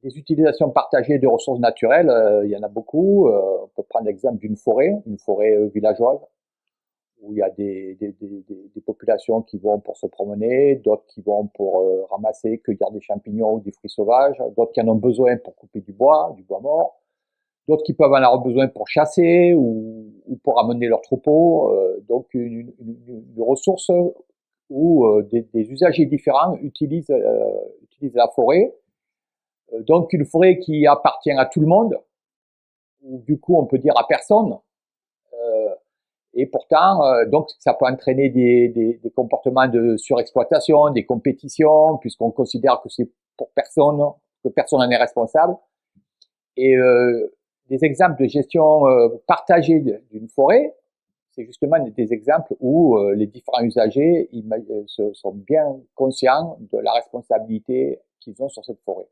Des utilisations partagées de ressources naturelles, il y en a beaucoup. On peut prendre l'exemple d'une forêt, une forêt villageoise, où il y a des populations qui vont pour se promener, d'autres qui vont pour ramasser, cueillir des champignons ou des fruits sauvages, d'autres qui en ont besoin pour couper du bois mort, d'autres qui peuvent en avoir besoin pour chasser ou pour amener leurs troupeaux. Donc une ressource où des usagers différents utilisent la forêt. Donc une forêt qui appartient à tout le monde, ou du coup on peut dire à personne, et pourtant donc ça peut entraîner des comportements de surexploitation, des compétitions, puisqu'on considère que c'est pour personne, que personne n'en est responsable. Et des exemples de gestion partagée d'une forêt, c'est justement des exemples où les différents usagers sont bien conscients de la responsabilité qu'ils ont sur cette forêt.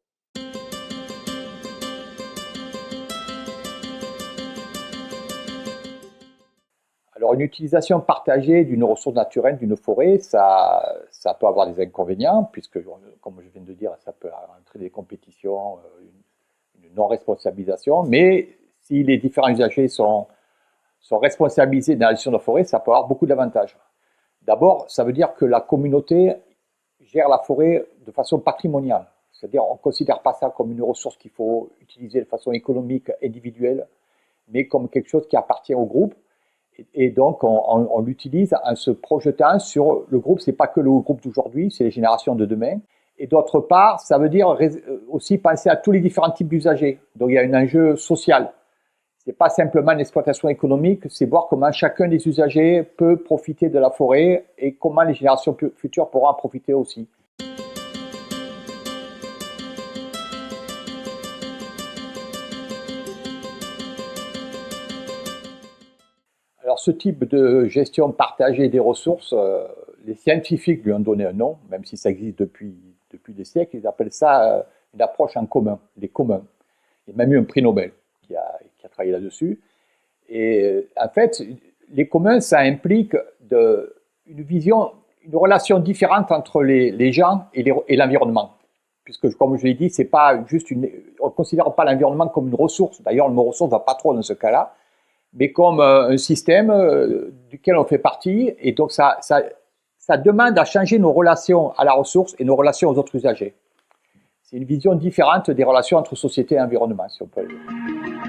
Alors une utilisation partagée d'une ressource naturelle, d'une forêt, ça peut avoir des inconvénients, puisque, comme je viens de dire, ça peut entraîner des compétitions, une non-responsabilisation, mais si les différents usagers sont responsabilisés dans la gestion de la forêt, ça peut avoir beaucoup d'avantages. D'abord, ça veut dire que la communauté gère la forêt de façon patrimoniale, c'est-à-dire on ne considère pas ça comme une ressource qu'il faut utiliser de façon économique, individuelle, mais comme quelque chose qui appartient au groupe. Et donc, on l'utilise en se projetant sur le groupe. C'est pas que le groupe d'aujourd'hui, c'est les générations de demain. Et d'autre part, ça veut dire aussi penser à tous les différents types d'usagers. Donc, il y a un enjeu social. C'est pas simplement l'exploitation économique, c'est voir comment chacun des usagers peut profiter de la forêt et comment les générations futures pourront en profiter aussi. Alors ce type de gestion partagée des ressources, les scientifiques lui ont donné un nom, même si ça existe depuis des siècles, ils appellent ça une approche en commun, les communs. Il y a même eu un prix Nobel qui a travaillé là-dessus. Et en fait, les communs, ça implique une vision, une relation différente entre les gens et l'environnement. Puisque, comme je l'ai dit, c'est pas juste on ne considère pas l'environnement comme une ressource. D'ailleurs, le mot ressource ne va pas trop dans ce cas-là, mais comme un système duquel on fait partie, et donc ça demande à changer nos relations à la ressource et nos relations aux autres usagers. C'est une vision différente des relations entre société et environnement, si on peut le dire.